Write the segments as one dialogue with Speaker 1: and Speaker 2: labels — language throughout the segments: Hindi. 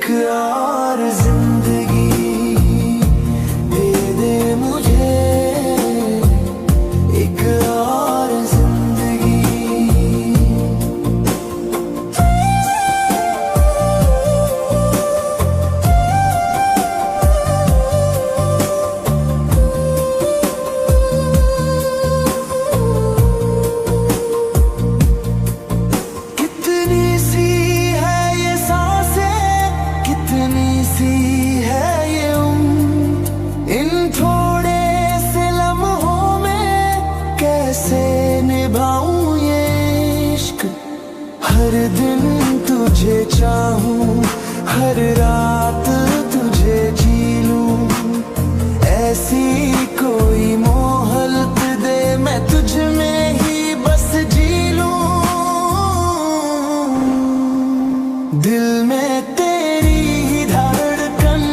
Speaker 1: और जिंदगी दे दे मुझे, एक और जिंदगी। कितनी सी है ये सांसें, कितनी सी है ये उम्र, इन थोड़े से लम्हों में कैसे निभाऊं ये इश्क। हर दिन तुझे चाहूं, हर रात तुझे जी लूं, ऐसी कोई मोहलत दे मैं तुझ में ही बस जी लूं। दिल में तेरी ही धड़कन,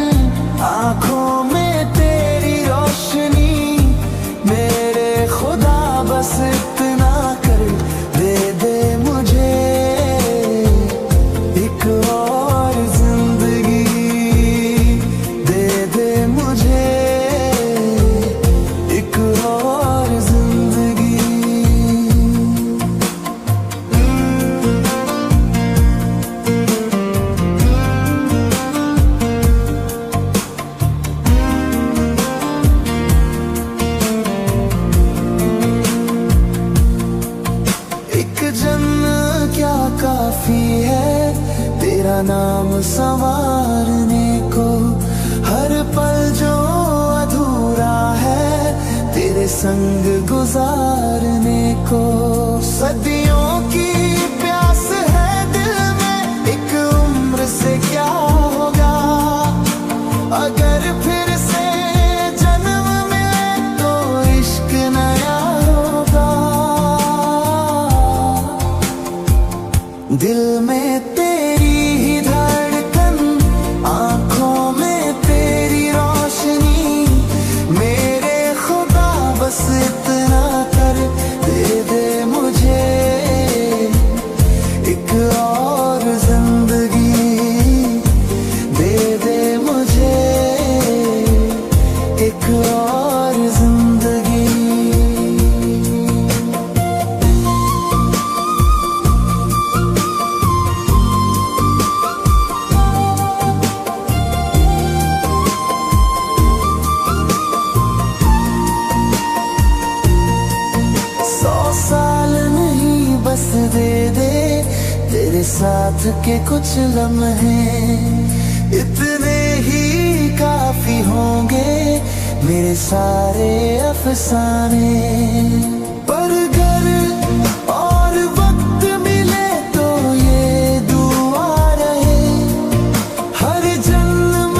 Speaker 1: आंखों में तेरी रोशनी, मेरे खुदा बस इतना कर दे दे मुझे, एक और जिंदगी दे दे मुझे, एक और जिंदगी। एक जन्म क्या काफी है तेरा नाम संवारने को, हर पल जो अधूरा है तेरे संग गुजारने को। सदियों की प्यास है दिल में, एक उम्र से क्या होगा, अगर फिर से जन्म मिले तो इश्क नया होगा। दिल में तेरी ही धड़कन, आंखों में तेरी रोशनी, मेरे खुदा बस इतना कर दे दे मुझे, एक और जिंदगी दे दे मुझे, एक और जिंदगी। बस दे दे तेरे साथ के कुछ लम्हे, इतने ही काफी होंगे मेरे सारे अफसाने। पर अगर और वक्त मिले तो ये दुआ रहे, हर जन्म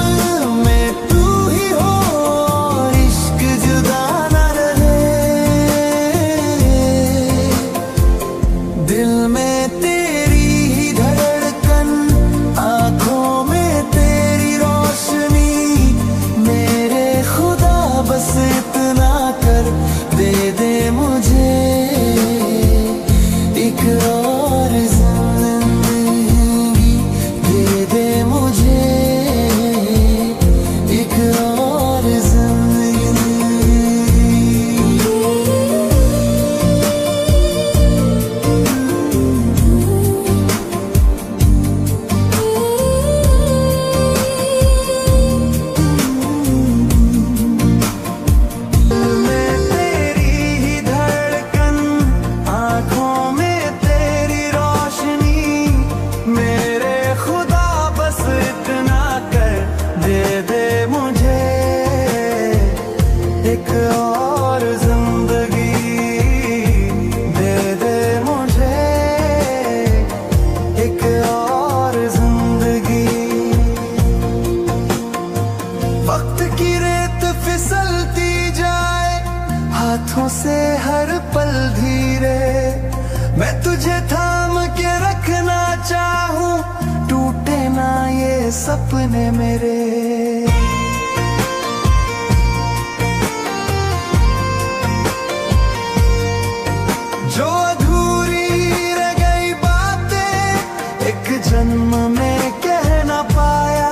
Speaker 1: में तू ही हो और इश्क जुदा न रहे। दिल में तेरी ही धड़कन, आंखों में तेरी रोशनी, मेरे खुदा बस इतना कर दे दे मुझे, एक और जिंदगी दे दे मुझे, एक और जिंदगी। एक और जिंदगी दे दे मुझे, एक और जिंदगी। वक्त की रेत फिसलती जाए हाथों से हर पल धीरे, मैं तुझे थाम के रखना चाहूं, टूटे ना ये सपने मेरे। जो अधूरी रह गई बातें एक जन्म में कह ना पाया,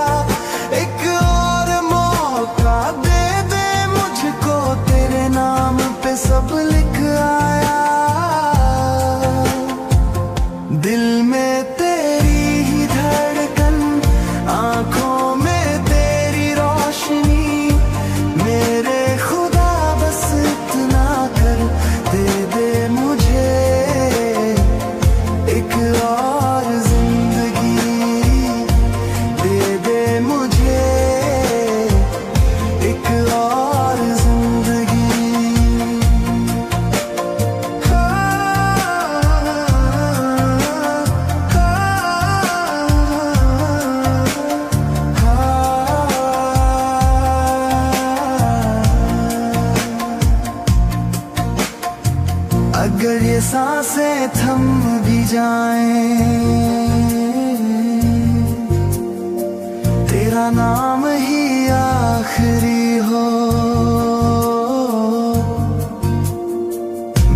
Speaker 1: मेरा नाम ही आखिरी हो।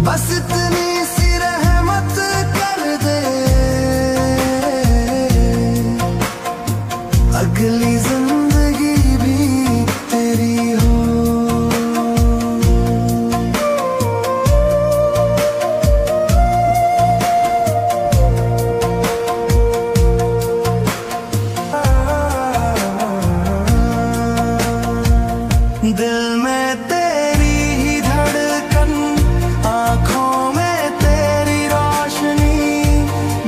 Speaker 1: बस इतनी सी रहमत कर दे, अगली जिंदगी भी तेरी हो। दिल में तेरी ही धड़कन, आँखों में तेरी रोशनी,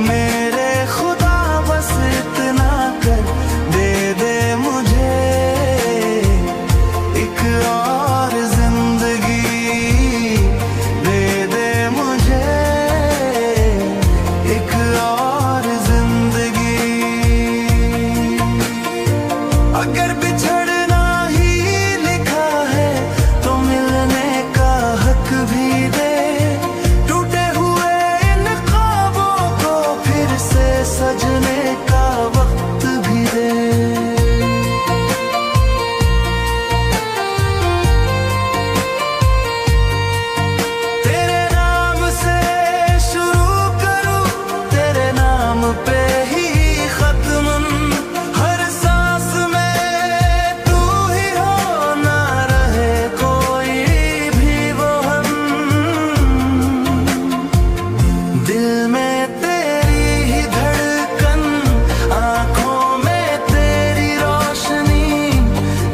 Speaker 1: मेरे खुदा बस इतना कर दे दे मुझे एक और जिंदगी, दे दे मुझे एक और जिंदगी। अगर बिछड़ना ही लिखा है तो मिलने का हक भी दे, टूटे हुए इन ख्वाबों को फिर से सजने का वक्त भी दे। तेरे नाम से शुरू करूं, तेरे नाम पे ही खत्म, हर सांस में तू ही हो, ना रहे कोई भी वो हम। दिल में तेरी ही धड़कन, आँखों में तेरी रोशनी,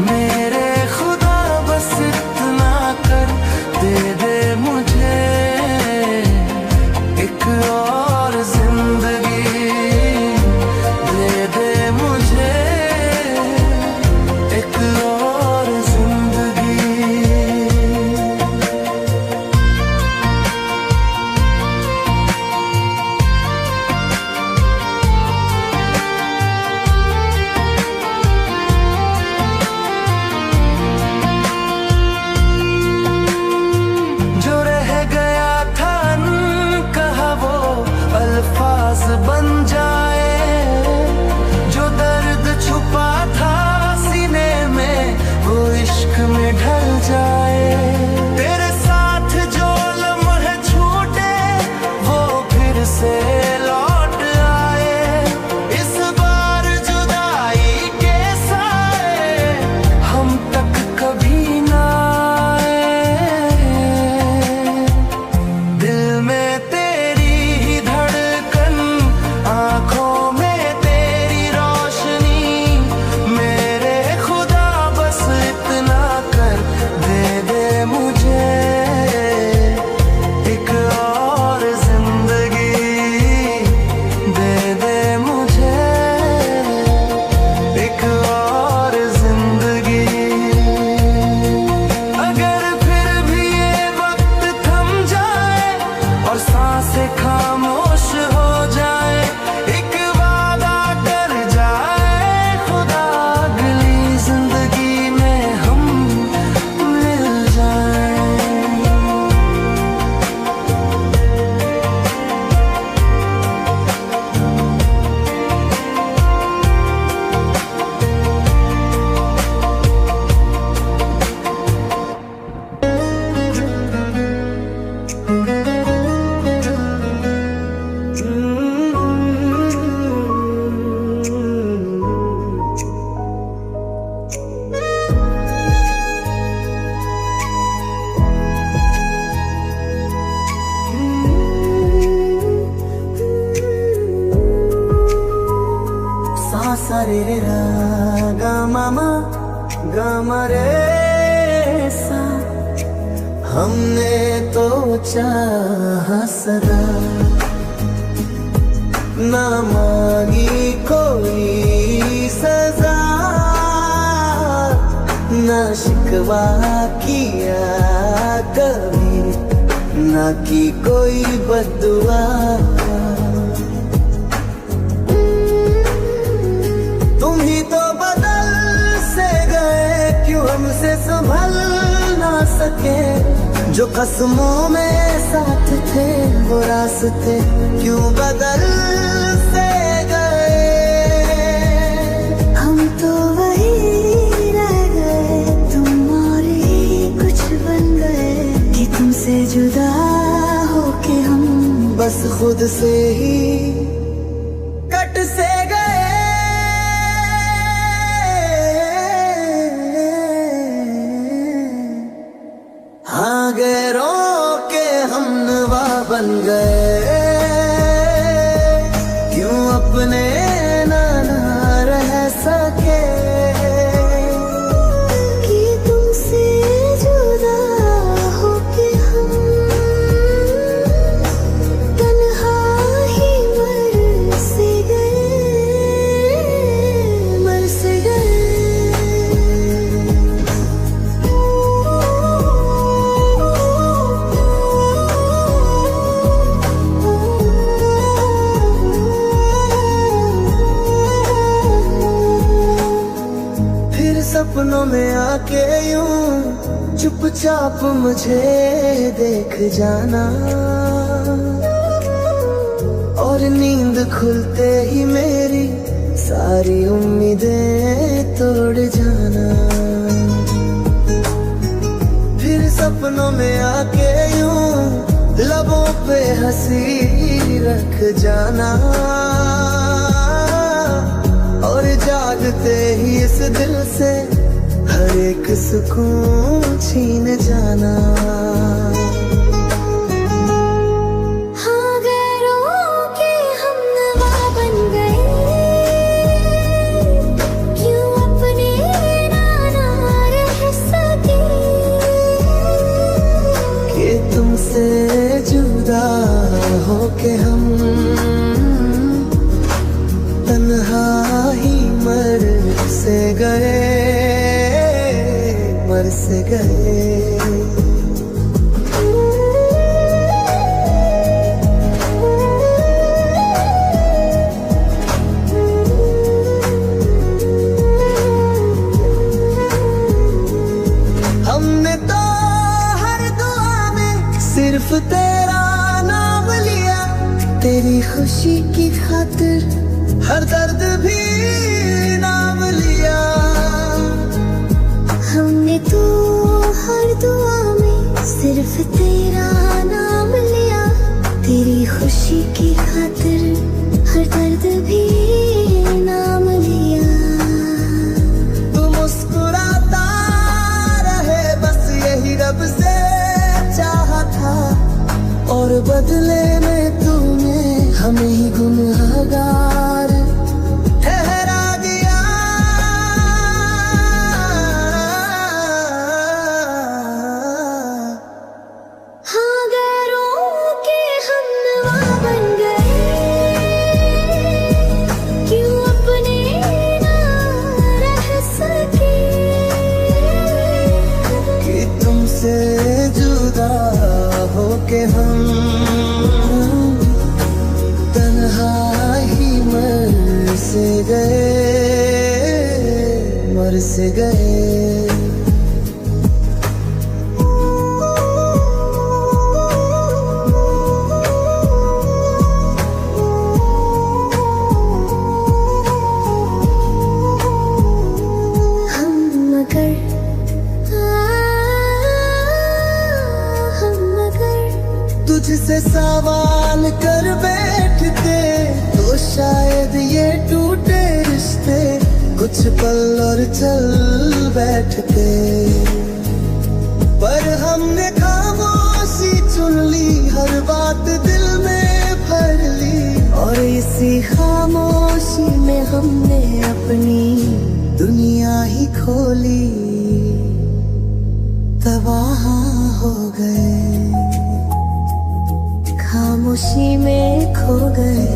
Speaker 1: मेरे खुदा बस इतना कर दे दे मुझे एक और जिंदगी, दे दे मुझे एक और जिंदगी। जो रह गया था कहा वो अल्फाज बन जाए, जो दर्द छुपा था सीने में वो इश्क में ढल जाए। तेरे साथ जो लम्हे छूटे वो फिर से लौट आए, इस बार जुदाई के साए हम तक कभी ना आए। दिल में तेरी ही धड़कन, आँखों में तेरी रोशनी, मेरे खुदा बस इतना कर दे दे मुझे एक और जिंदगी, दे दे मुझे एक और जिंदगी। अगर फिर भी ये वक्त थम जाए और सांसें खामोश हो जाए, एक वादा कर जाए खुदा, अगली जिंदगी में हम मिल जाएं। सा सा रे रे रा गा मामा गा मा रे सा, हमने तो चाहा सदा, ना मांगी कोई सजा, ना शिकवा किया कभी, ना की कोई बद्दुआ। तुम ही तो बदल से गए, क्यों हमसे संभल ना सके, जो कसमों में साथ थे वो रास्ते क्यों बदल से गए। हम तो वही खुद से ही कट से गए। हाँ गैरों के हमनवा बन गए, क्यों अपने ना रह सके
Speaker 2: कि तुमसे जुदा होके हम तन्हा ही मर से गए।
Speaker 1: सपनों में आके यूं चुपचाप मुझे देख जाना, और नींद खुलते ही मेरी सारी उम्मीदें तोड़ जाना। फिर सपनों में आके यूं लबों पे हंसी रख जाना, और जागते ही इस दिल से हर एक सुकून छीन जाना।
Speaker 2: हाँ गैरों के हमनवा बन गए, क्यों अपने ना रह सके
Speaker 1: कि तुमसे जुदा होके हम तन्हा ही मर से गए। हमने तो हर दुआ में सिर्फ तेरा नाम लिया, तेरी खुशी की खातिर हर दर्द भी नाम लिया।
Speaker 2: हमने तो हर दुआ में सिर्फ तेरा नाम लिया, तेरी खुशी की खातिर हर दर्द भी नाम लिया।
Speaker 1: तू मुस्कुराता रहे बस यही रब से चाहा था, और बदले में तूने हमें ही गुनहगार ठहरा दिया।
Speaker 2: हाँ गैरों के हमनवा बन गए, क्यों अपने ना रह सके
Speaker 1: कि तुमसे जुदा होके हम तन्हा ही मर से गए। तुझसे सवाल कर बैठते तो शायद ये टूटे रिश्ते कुछ पल और चल बैठते, पर हमने खामोशी चुन ली, हर बात दिल में भर ली, और इसी खामोशी में हमने अपनी दुनिया ही खोली। तबाह हो गए, खामोशी में खो गए,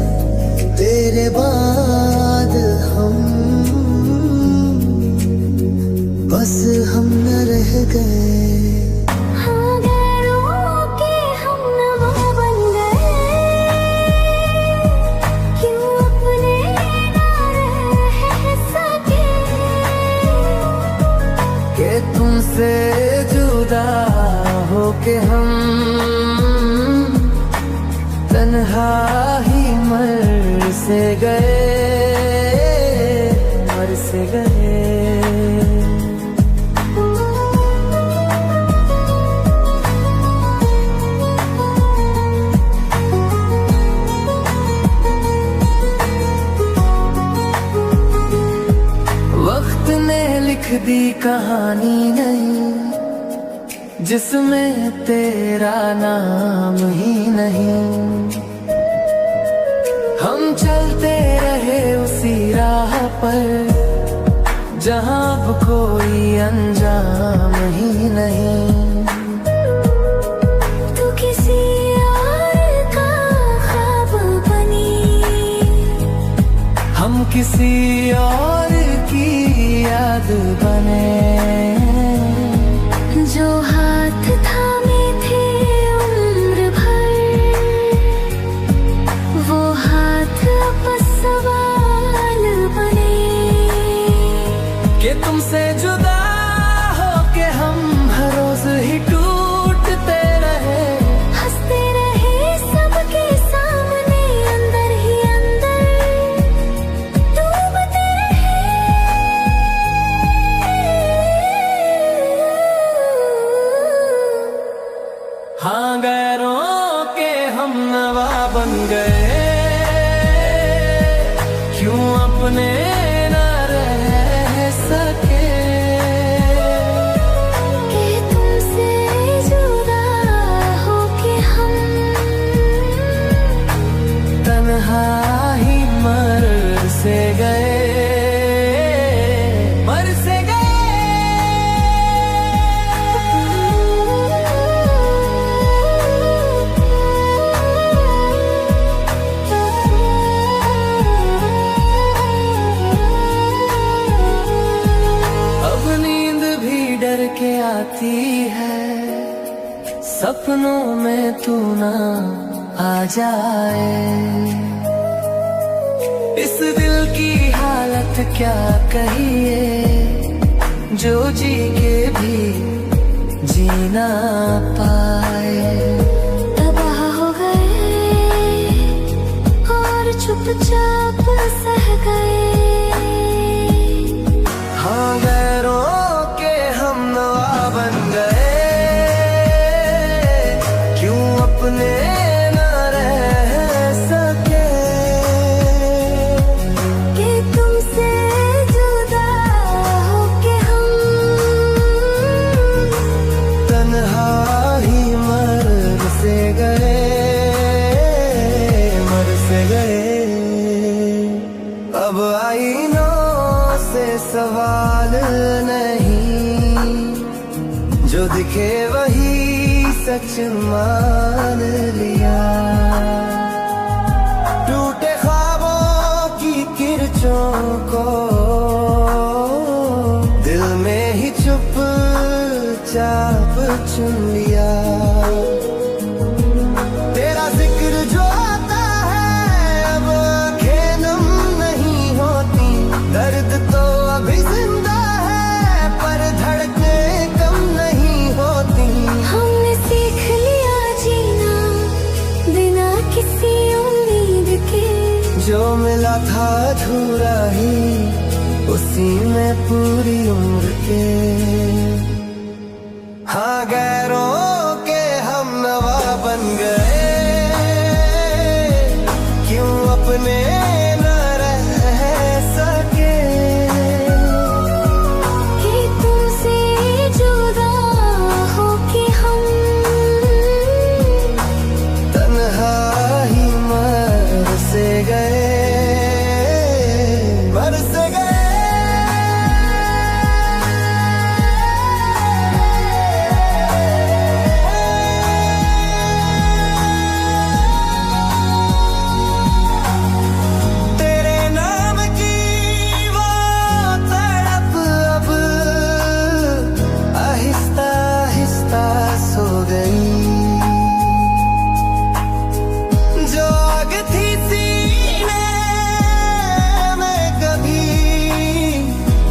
Speaker 1: तेरे बाद हम बस हम न रह गए।
Speaker 2: हाँ गैरों के हम नवा बन गए, क्यों अपने ना रह सके
Speaker 1: कि तुमसे जुदा होके हम तन्हा ही मर से गए। दी कहानी नहीं जिसमें तेरा नाम ही नहीं। हम चलते रहे उसी राह पर जहां अब कोई अंजाम ही नहीं।
Speaker 2: तू किसी और का ख्वाब बनी,
Speaker 1: हम किसी और की याद बने।
Speaker 2: जो हाथ थामे थे उम्र भर, वो हाथ अब सवाल बने।
Speaker 1: कि तुमसे जुदा हो के हम हर रोज ही टूटते रहे,
Speaker 2: हंसते रहे सबके सामने, अंदर ही अंदर डूबते रहे।
Speaker 1: हाँ गैरों के हम नवा बन गए, क्यों अपने ना रह सके।
Speaker 2: कि तुमसे जुदा होके हम
Speaker 1: तन्हा ही मर से गए, मर से गए। अब नींद भी डर के आती है, सपनों में तू ना आ जाए। इस दिल की हालत क्या कहिए, जो जी के भी जीना पाए।
Speaker 2: तबाह हो गए और चुपचाप सह गए।
Speaker 1: हाँ गैरों के हम नवा बन गए, क्यों अपने ना रह सके।
Speaker 2: कि तुमसे जुदा होके हम
Speaker 1: तन्हा ही मर से गए, मर से गए। अब आईनों से सवाल नहीं, जो दिखे वही सच मान लिया। टूटे ख्वाबों की किरचों को दिल में ही चुपचाप चुन लिया। तेरा जिक्र जो आता है अब आंखें नम नहीं होती। दर्द तो अभी जिंदा है पर धड़कनें कम नहीं होती।
Speaker 2: हमने सीख लिया जीना बिना किसी उम्मीद के,
Speaker 1: जो मिला था अधूरा ही उसी में पूरी उम्र के। हाँ गैरों के हम नवा बन गए, क्यों अपने ना रह सके।
Speaker 2: कि तुमसे जुदा होके हम
Speaker 1: तन्हा ही मर से गए, मर से गए। तेरे नाम की वो तड़प अब आहिस्ता आहिस्ता सो गई। जो आग थी सीने में कभी,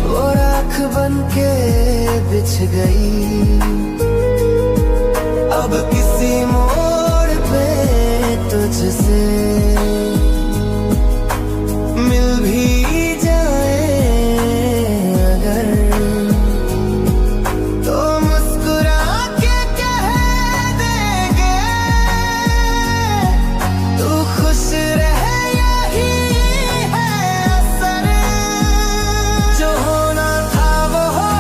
Speaker 1: वो राख बन के बिछ गई। अब किसी मोड़ पे तुझसे मिल भी जाए अगर, तो मुस्कुरा के कह देंगे तू खुश रह, यही है असर। जो होना था वो हो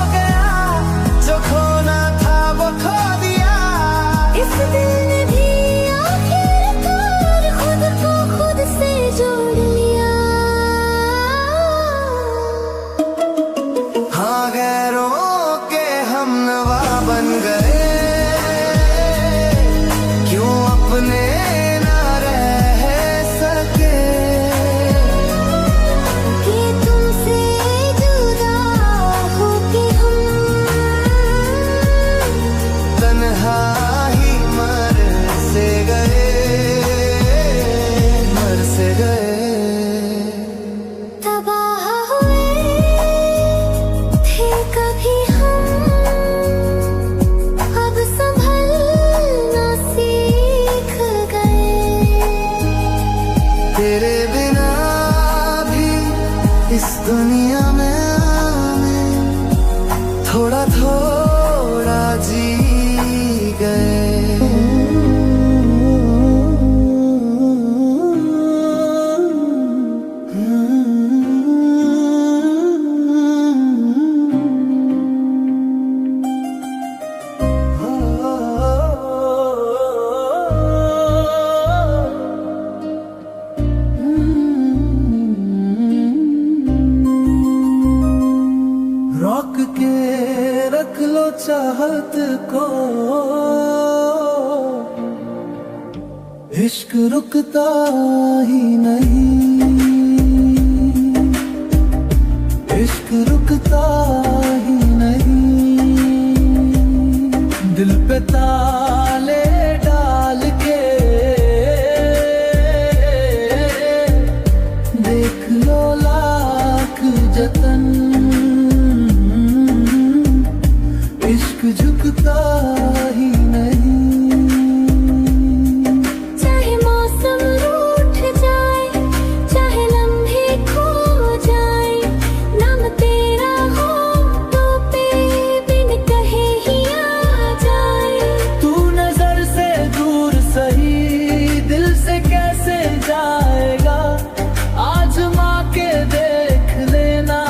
Speaker 1: थोड़ा थोड़ा जी गए। रोक के रख लो चाहत को, इश्क रुकता ही नहीं, इश्क रुकता ही नहीं। दिल पे ताले डाल के देख लो लाख जतन, इश्क झुकता ही नहीं।
Speaker 2: चाहे मौसम रूठ जाए, चाहे लम्हे खो जाए, नाम तेरा हो तो पे बिन कहे ही आ जाए।
Speaker 1: तू नजर से दूर सही, दिल से कैसे जाएगा, आजमा के देख लेना,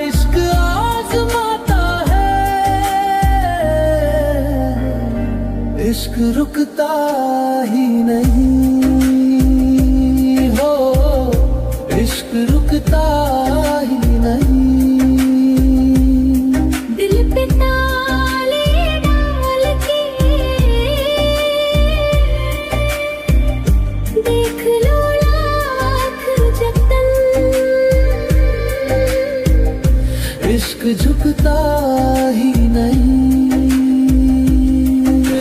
Speaker 1: इश्क आजमाता है। इश्क रुकता ही नहीं हो, इश्क रुकता ही नहीं।
Speaker 2: दिल पे ताले डाल के देख लो लाख जतन,
Speaker 1: इश्क झुकता ही नहीं।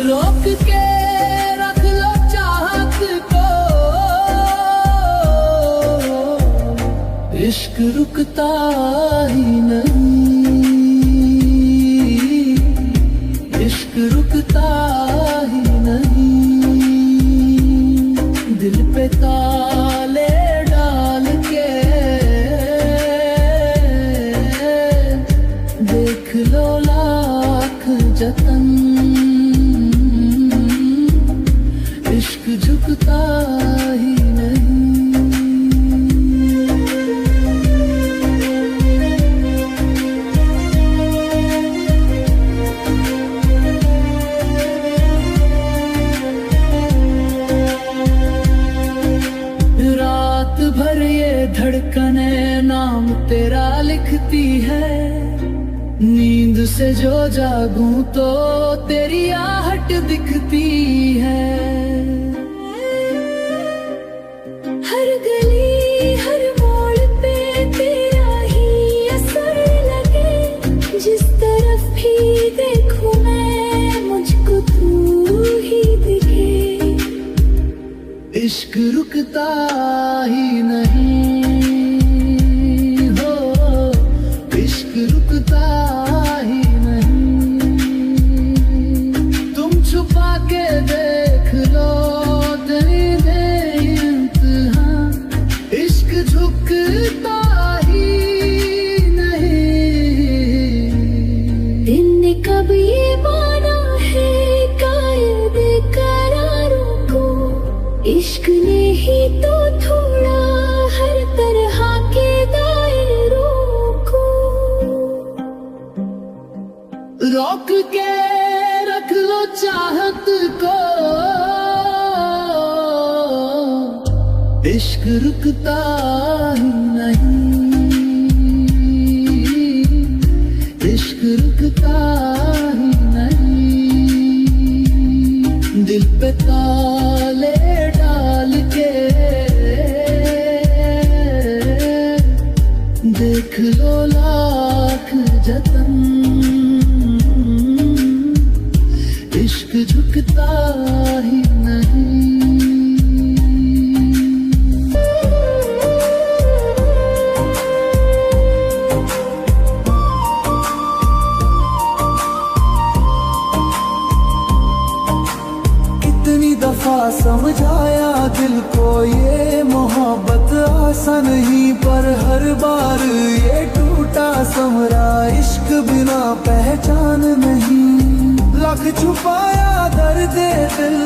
Speaker 1: रोक के रख लो चाहत को, इश्क रुकता ही नहीं, इश्क रुकता ही नहीं। दिल पे ताले डाल के देख लो लाख जतन, इश्क झुकता ही नहीं। रात भर ये धड़कने नाम तेरा लिखती है, नींद से जो जागूं तो तेरी आहट दिखती है।
Speaker 2: हर गली हर मोड़ पे तेरा ही असर लगे, जिस तरफ भी देखूं मैं मुझको तू ही दिखे।
Speaker 1: इश्क रुकता ही नहीं हो, इश्क रुकता ही नहीं। तुम छुपा के देख लो तेरे इंतहा, इश्क झुकता ही नहीं।
Speaker 2: दिन ने कब ये माना है कायदे करारों को, इश्क ने ही तो थोड़ा हर तरह के दायरों को।
Speaker 1: रोक के रख लो चाहत को, इश्क रुकता ही नहीं, इश्क रुकता ही नहीं। दिल पे ताले डाल के देख लो लाख जतन, इश्क झुकता ही नहीं। कितनी दफा समझाया दिल को ये मोहब्बत आसान नहीं, पर हर बार ये टूटा समरा इश्क बिना पहचान नहीं। लख छुपाया दर्द दिल,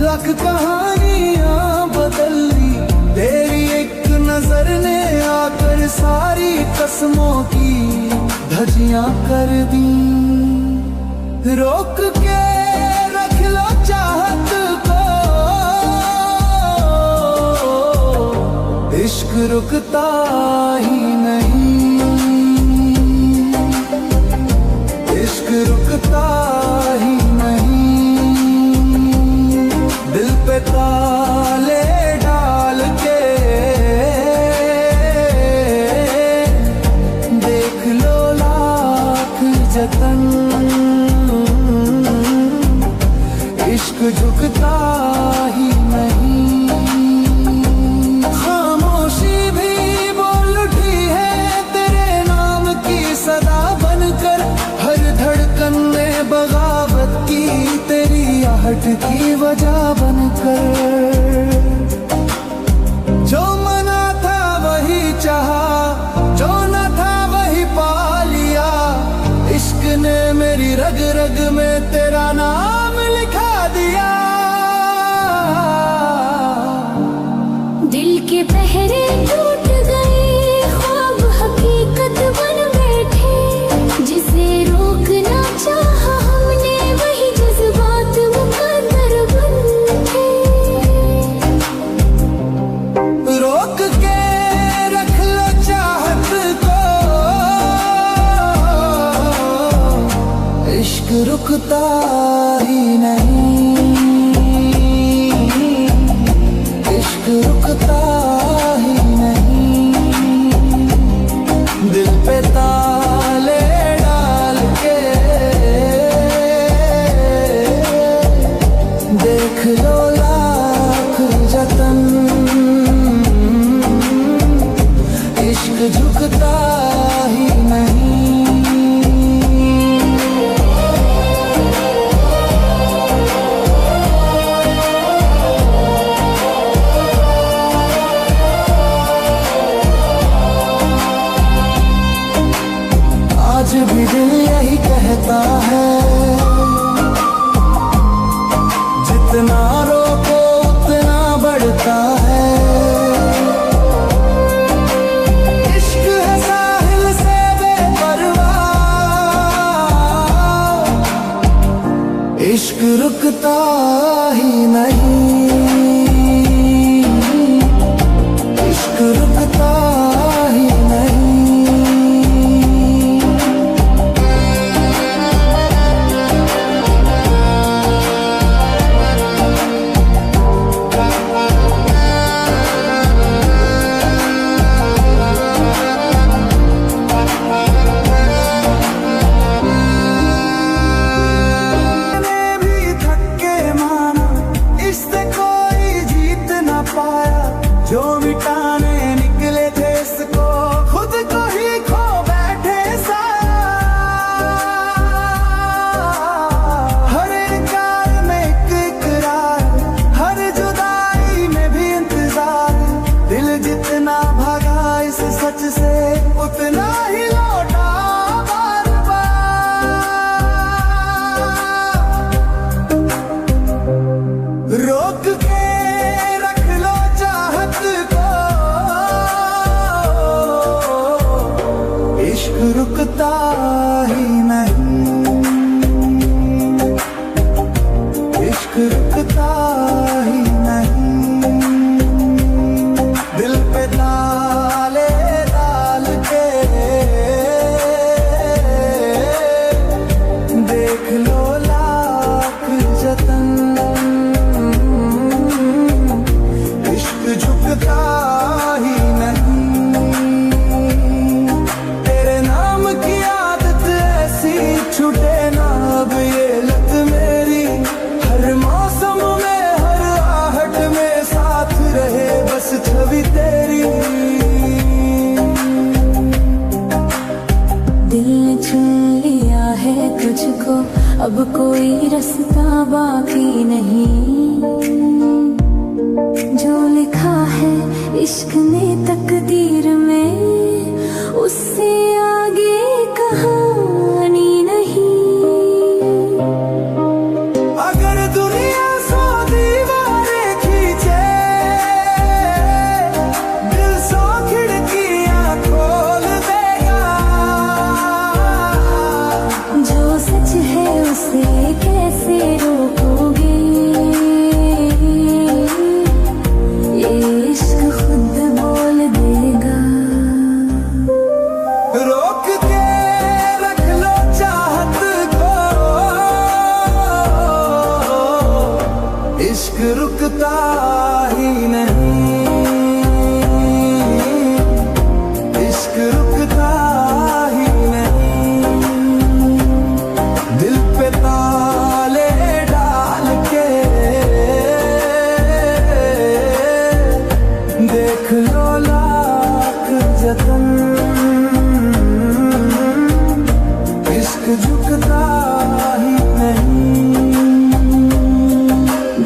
Speaker 1: लख कहानियां बदल ली, तेरी एक नजर ने आकर सारी कसमों की धज्जियां कर दी। रोक के रख लो चाहत को, इश्क रुकता ही नहीं, इश्क रुकता ही नहीं। दिल पे ताले डाल के देख लो लाख जतन, इश्क झुकता ही नहीं। खामोशी भी बोल उठी है तेरे नाम की सदा बनकर, हर धड़कन में बगावत की तेरी आहट की वजह बनकर। जो मना था वही चाहा, जो न था वही पा लिया, इश्क ने मेरी रग रग में तेरा नाम लिखा दिया।
Speaker 2: दिल के पहरे टूट गए, ख्वाब हकीकत बन बैठे, जिसे रोकना चाहा हमने वही जज्बात मुकद्दर बन थे।
Speaker 1: रोक के रख लो चाहत को, इश्क रुकता ही नहीं, इश्क रुकता ही नहीं। दिल पे ताले डाल के देख लो लाख जतन, इश्क झुकता ही नहीं। आज भी दिल यही कहता है, जितना रोको उतना बढ़ता है। इश्क है साहिल से बेपरवाह, इश्क रुकता ही नहीं, इश्क रुकता ही नहीं। जो मिटाने निकले थे इसको, खुद को ही खो बैठे साया। हर इनकार में एक इकरार, हर जुदाई में भी इंतजार। दिल जितना भागा इस सच से उतना ही लौटा बार बार। रोक के इश्क रुकता ही नहीं, इश्क रुकता ही नहीं। दिल पे ताले डाल के देख लो लाख जतन, इश्क झुकता ही नहीं। छूटे ना अब ये लत मेरी, हर मौसम में हर आहट में साथ रहे बस छवि तेरी।
Speaker 2: दिल ने चुन लिया है तुझको, अब कोई रास्ता बाकी नहीं। इश्क ने तकदीर में उससे आगे कहानी नहीं।
Speaker 1: अगर दुनिया 100 दीवारें खींचे, दिल 100 खिड़कियां खोल देगा।
Speaker 2: जो सच है उसे कैसे रोकोगे, ये इश्क खुद बोल देगा।
Speaker 1: रोक के रख लो चाहत को, इश्क रुकता ही नहीं, इश्क रुकता ही नहीं। दिल पे ताले डाल के देख लो लाख जतन, इश्क झुकता ही नहीं।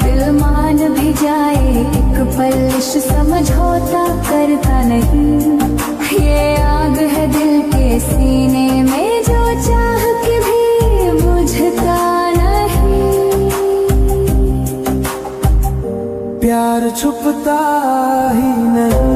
Speaker 2: दिल मान भी जाए एक पल, इश्क समझौता करता नहीं। ये आग है दिल के सीने में, जो चाह के भी बुझता नहीं।
Speaker 1: प्यार छुपता ही नहीं।